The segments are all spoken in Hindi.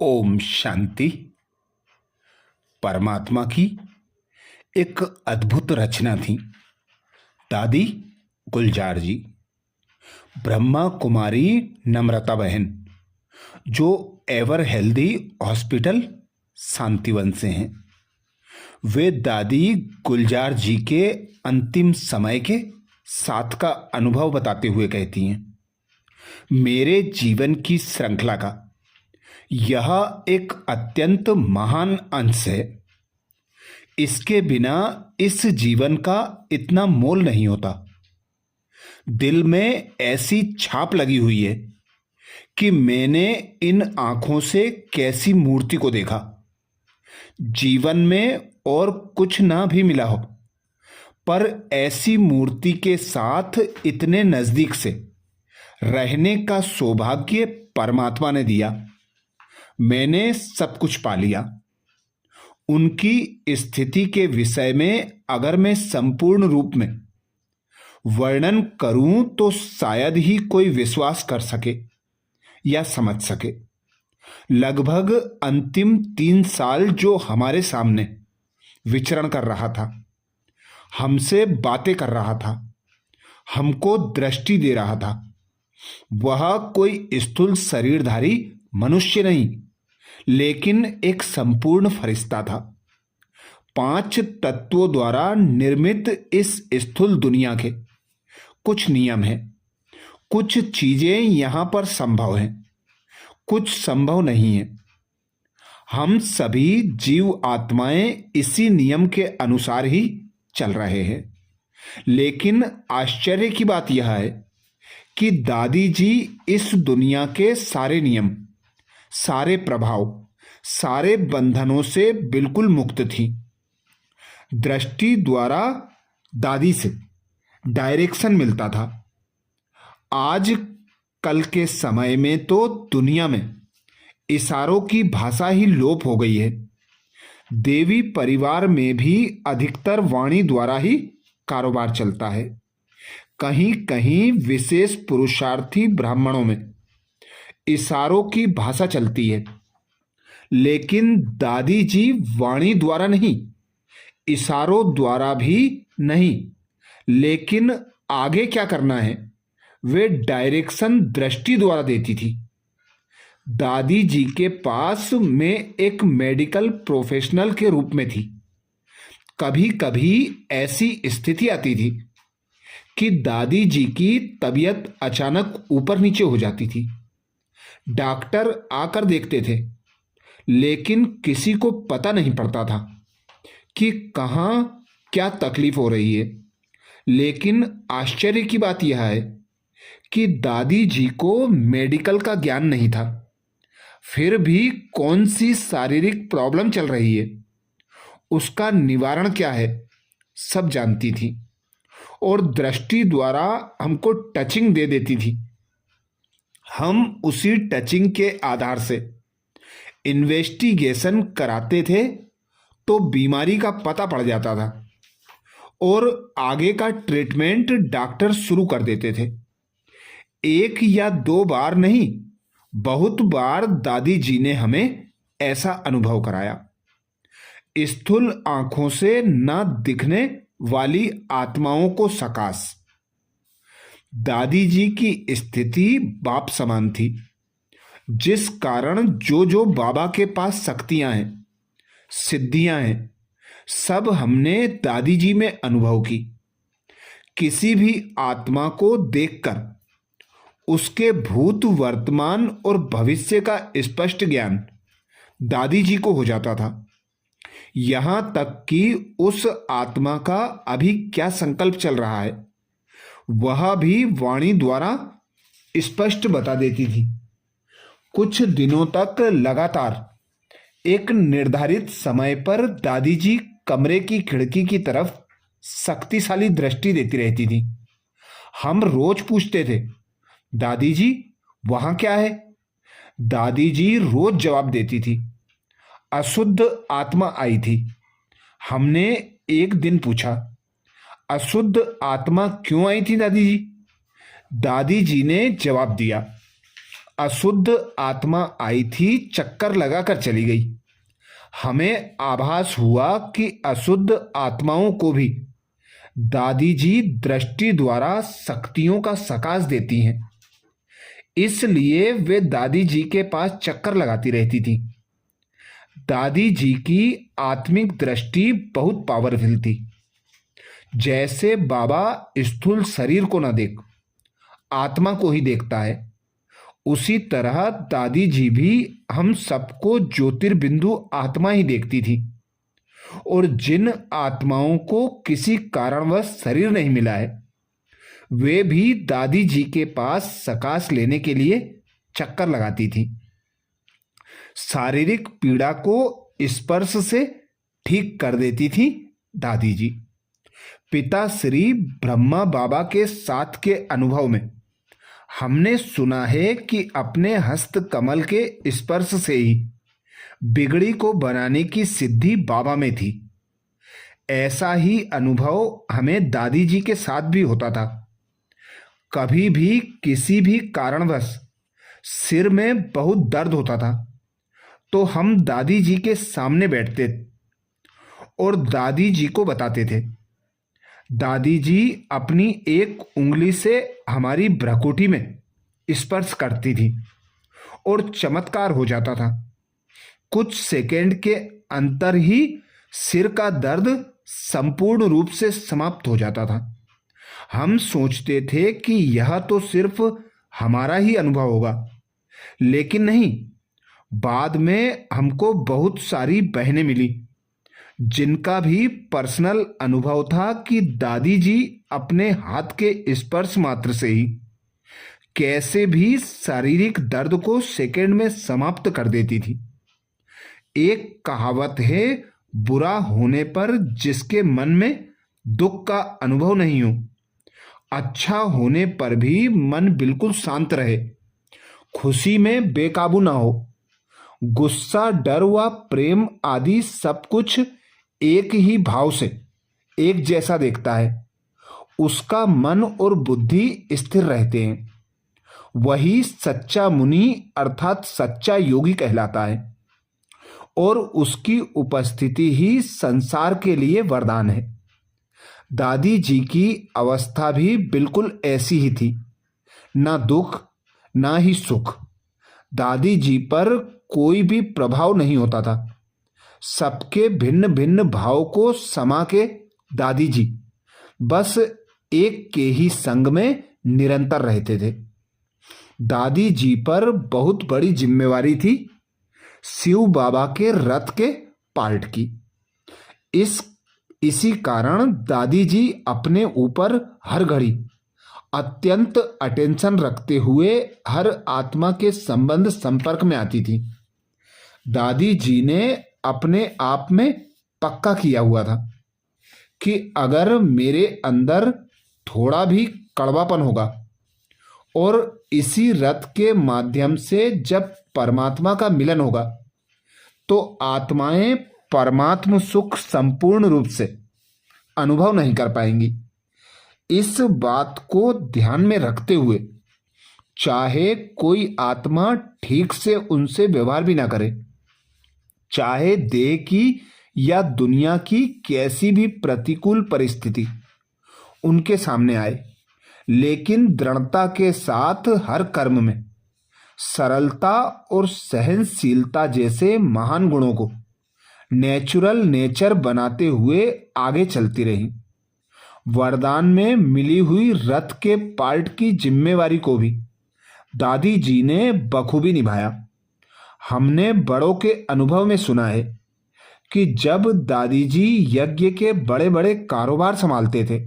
ओम शांति। परमात्मा की एक अद्भुत रचना थी। दादी गुलजार जी, ब्रह्मा कुमारी नम्रता बहन, जो एवर हेल्दी हॉस्पिटल शांतिवन से हैं, वे दादी गुलजार जी के अंतिम समय के साथ का अनुभव बताते हुए कहती हैं, मेरे जीवन की श्रृंखला का यह एक अत्यंत महान अंश है। इसके बिना इस जीवन का इतना मोल नहीं होता। दिल में ऐसी छाप लगी हुई है कि मैंने इन आंखों से कैसी मूर्ति को देखा। जीवन में और कुछ ना भी मिला हो, पर ऐसी मूर्ति के साथ इतने नजदीक से रहने का सौभाग्य परमात्मा ने दिया। मैंने सब कुछ पा लिया। उनकी स्थिति के विषय में अगर मैं संपूर्ण रूप में वर्णन करूं तो शायद ही कोई विश्वास कर सके या समझ सके। लगभग अंतिम 3 साल जो हमारे सामने विचरण कर रहा था, हमसे बातें कर रहा था, हमको दृष्टि दे रहा था, वह कोई स्थूल शरीरधारी मनुष्य नहीं, लेकिन एक संपूर्ण फरिश्ता था। 5 तत्वों द्वारा निर्मित इस स्थूल दुनिया के कुछ नियम हैं। कुछ चीजें यहां पर संभव हैं, कुछ संभव नहीं है। हम सभी जीव आत्माएं इसी नियम के अनुसार ही चल रहे हैं। लेकिन आश्चर्य की बात यह है कि दादी जी इस दुनिया के सारे नियम, सारे प्रभाव, सारे बंधनों से बिल्कुल मुक्त थी। दृष्टि द्वारा दादी से डायरेक्शन मिलता था। आज कल के समय में तो दुनिया में इशारों की भाषा ही लोप हो गई है। देवी परिवार में भी अधिकतर वाणी द्वारा ही कारोबार चलता है। कहीं कहीं विशेष पुरुषार्थी ब्राह्मणों में इशारों की भाषा चलती है, लेकिन दादी जी वाणी द्वारा नहीं, इशारों द्वारा भी नहीं, लेकिन आगे क्या करना है वे डायरेक्शन दृष्टि द्वारा देती थी। दादी जी के पास मैं एक मेडिकल प्रोफेशनल के रूप में थी। कभी कभी ऐसी स्थिति आती थी कि दादी जी की तबीयत अचानक ऊपर नीचे हो जाती थी। डॉक्टर आकर देखते थे, लेकिन किसी को पता नहीं पड़ता था कि कहाँ क्या तकलीफ हो रही है। लेकिन आश्चर्य की बात यह है कि दादी जी को मेडिकल का ज्ञान नहीं था, फिर भी कौन सी शारीरिक प्रॉब्लम चल रही है, उसका निवारण क्या है, सब जानती थी और दृष्टि द्वारा हमको टचिंग दे देती थी। हम उसी टचिंग के आधार से इन्वेस्टिगेशन कराते थे तो बीमारी का पता पड़ जाता था और आगे का ट्रीटमेंट डॉक्टर शुरू कर देते थे। 1 या 2 बार नहीं, बहुत बार दादी जी ने हमें ऐसा अनुभव कराया। स्थूल आंखों से न दिखने वाली आत्माओं को सकाश। दादी जी की स्थिति बाप समान थी, जिस कारण जो बाबा के पास शक्तियां हैं, सिद्धियां हैं, सब हमने दादी जी में अनुभव की। किसी भी आत्मा को देखकर उसके भूत, वर्तमान और भविष्य का स्पष्ट ज्ञान दादी जी को हो जाता था। यहां तक कि उस आत्मा का अभी क्या संकल्प चल रहा है वह भी वाणी द्वारा स्पष्ट बता देती थी। कुछ दिनों तक लगातार एक निर्धारित समय पर दादी जी कमरे की खिड़की की तरफ शक्तिशाली दृष्टि देती रहती थी। हम रोज पूछते थे, दादी जी वहां क्या है? दादी जी रोज जवाब देती थी, अशुद्ध आत्मा आई थी। हमने एक दिन पूछा, अशुद्ध आत्मा क्यों आई थी दादी जी? दादी जी ने जवाब दिया, अशुद्ध आत्मा आई थी, चक्कर लगाकर चली गई। हमें आभास हुआ कि अशुद्ध आत्माओं को भी दादी जी दृष्टि द्वारा शक्तियों का सकाश देती हैं, इसलिए वे दादी जी के पास चक्कर लगाती रहती थी। दादी जी की आत्मिक दृष्टि बहुत पावरफुल थी। जैसे बाबा स्थूल शरीर को न देख आत्मा को ही देखता है, उसी तरह दादी जी भी हम सबको ज्योतिर्बिंदु आत्मा ही देखती थी। और जिन आत्माओं को किसी कारणवश शरीर नहीं मिला है, वे भी दादी जी के पास सकाश लेने के लिए चक्कर लगाती थी। शारीरिक पीड़ा को स्पर्श से ठीक कर देती थी दादी जी। पिता श्री ब्रह्मा बाबा के साथ के अनुभव में हमने सुना है कि अपने हस्त कमल के स्पर्श से ही बिगड़ी को बनाने की सिद्धि बाबा में थी। ऐसा ही अनुभव हमें दादी जी के साथ भी होता था। कभी भी किसी भी कारणवश सिर में बहुत दर्द होता था तो हम दादी जी के सामने बैठते और दादी जी को बताते थे। दादी जी अपनी एक उंगली से हमारी भ्रुकुटी में स्पर्श करती थी और चमत्कार हो जाता था। कुछ सेकंड के अंतर ही सिर का दर्द संपूर्ण रूप से समाप्त हो जाता था। हम सोचते थे कि यह तो सिर्फ हमारा ही अनुभव होगा, लेकिन नहीं। बाद में हमको बहुत सारी बहनें मिली जिनका भी पर्सनल अनुभव था कि दादी जी अपने हाथ के स्पर्श मात्र से ही कैसे भी शारीरिक दर्द को सेकंड में समाप्त कर देती थी। एक कहावत है, बुरा होने पर जिसके मन में दुख का अनुभव नहीं हो, अच्छा होने पर भी मन बिल्कुल शांत रहे, खुशी में बेकाबू ना हो, गुस्सा, डर व प्रेम आदि सब कुछ एक ही भाव से एक जैसा देखता है, उसका मन और बुद्धि स्थिर रहते हैं। वही सच्चा मुनि अर्थात सच्चा योगी कहलाता है और उसकी उपस्थिति ही संसार के लिए वरदान है। दादी जी की अवस्था भी बिल्कुल ऐसी ही थी, ना दुख ना ही सुख। दादी जी पर कोई भी प्रभाव नहीं होता था। सबके भिन्न भिन्न भाव को समा के दादी जी बस एक के ही संग में निरंतर रहते थे। दादी जी पर बहुत बड़ी जिम्मेवारी थी शिव बाबा के रथ के पार्ट की। इसी कारण दादी जी अपने ऊपर हर घड़ी अत्यंत अटेंशन रखते हुए हर आत्मा के संपर्क में आती थी। दादी जी ने अपने आप में पक्का किया हुआ था कि अगर मेरे अंदर थोड़ा भी कड़वापन होगा और इसी रथ के माध्यम से जब परमात्मा का मिलन होगा तो आत्माएं परमात्म सुख संपूर्ण रूप से अनुभव नहीं कर पाएंगी। इस बात को ध्यान में रखते हुए चाहे कोई आत्मा ठीक से उनसे व्यवहार भी ना करे, चाहे देह की या दुनिया की कैसी भी प्रतिकूल परिस्थिति उनके सामने आए, लेकिन दृढ़ता के साथ हर कर्म में सरलता और सहनशीलता जैसे महान गुणों को नेचुरल नेचर बनाते हुए आगे चलती रही। वरदान में मिली हुई रथ के पार्ट की जिम्मेवारी को भी दादी जी ने बखूबी निभाया। हमने बड़ों के अनुभव में सुना है कि जब दादी जी यज्ञ के बड़े बड़े कारोबार संभालते थे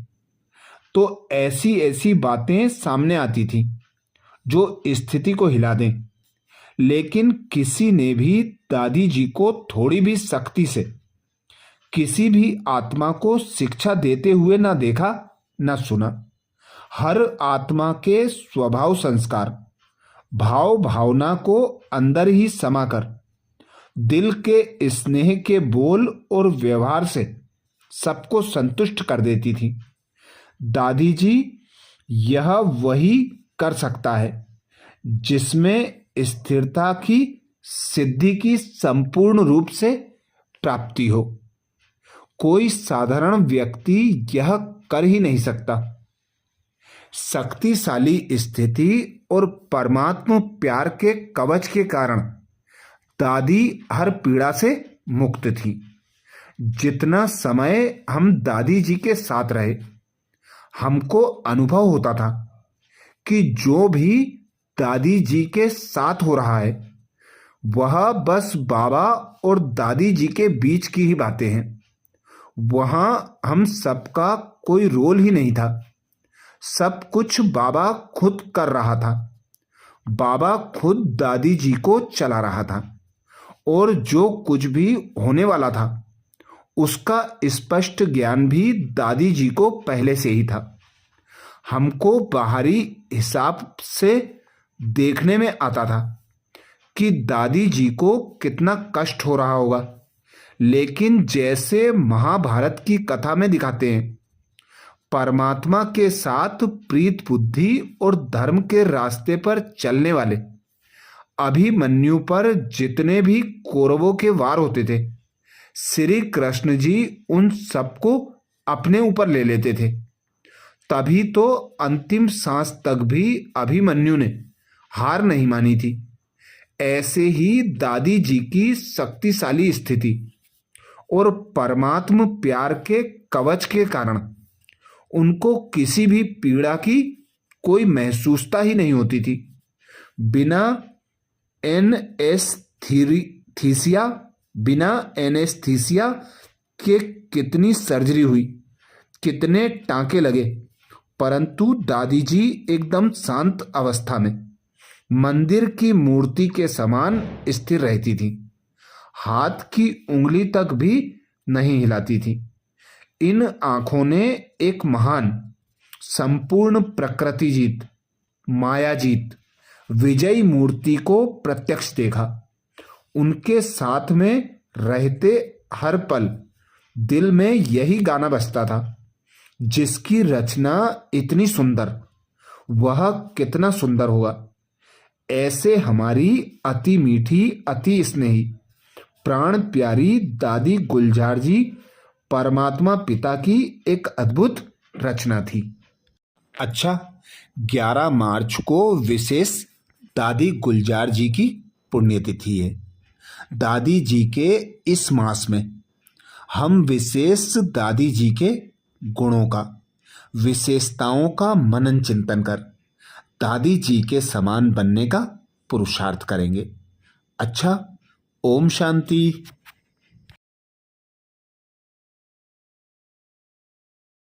तो ऐसी ऐसी बातें सामने आती थी जो स्थिति को हिला दें, लेकिन किसी ने भी दादी जी को थोड़ी भी सख्ती से किसी भी आत्मा को शिक्षा देते हुए ना देखा ना सुना। हर आत्मा के स्वभाव संस्कार भाव भावना को अंदर ही समाकर दिल के स्नेह के बोल और व्यवहार से सबको संतुष्ट कर देती थी। दादी जी यह वही कर सकता है जिसमें स्थिरता की सिद्धि की संपूर्ण रूप से प्राप्ति हो। कोई साधारण व्यक्ति यह कर ही नहीं सकता। शक्तिशाली स्थिति और परमात्मा प्यार के कवच के कारण दादी हर पीड़ा से मुक्त थी। जितना समय हम दादी जी के साथ रहे, हमको अनुभव होता था कि जो भी दादी जी के साथ हो रहा है वह बस बाबा और दादी जी के बीच की ही बातें हैं। वहां हम सबका कोई रोल ही नहीं था। सब कुछ बाबा खुद कर रहा था। बाबा खुद दादी जी को चला रहा था और जो कुछ भी होने वाला था उसका स्पष्ट ज्ञान भी दादी जी को पहले से ही था। हमको बाहरी हिसाब से देखने में आता था कि दादी जी को कितना कष्ट हो रहा होगा, लेकिन जैसे महाभारत की कथा में दिखाते हैं, परमात्मा के साथ प्रीत बुद्धि और धर्म के रास्ते पर चलने वाले अभिमन्यु पर जितने भी कौरवों के वार होते थे, श्री कृष्ण जी उन सबको अपने ऊपर ले लेते थे। तभी तो अंतिम सांस तक भी अभिमन्यु ने हार नहीं मानी थी। ऐसे ही दादी जी की शक्तिशाली स्थिति और परमात्मा प्यार के कवच के कारण उनको किसी भी पीड़ा की कोई महसूसता ही नहीं होती थी। बिना एनेस्थीसिया के कितनी सर्जरी हुई, कितने टांके लगे, परंतु दादी जी एकदम शांत अवस्था में मंदिर की मूर्ति के समान स्थिर रहती थी। हाथ की उंगली तक भी नहीं हिलाती थी। इन आंखों ने एक महान संपूर्ण प्रकृति जीत, माया जीत, विजयी मूर्ति को प्रत्यक्ष देखा। उनके साथ में रहते हर पल दिल में यही गाना बजता था, जिसकी रचना इतनी सुंदर, वह कितना सुंदर होगा। ऐसे हमारी अति मीठी, अति स्नेही, प्राण प्यारी दादी गुलजार जी परमात्मा पिता की एक अद्भुत रचना थी। अच्छा, 11 मार्च को विशेष दादी गुलजार जी की पुण्यतिथि है। दादी जी के इस मास में हम विशेष दादी जी के गुणों का, विशेषताओं का मनन चिंतन कर दादी जी के समान बनने का पुरुषार्थ करेंगे। अच्छा, ओम शांति।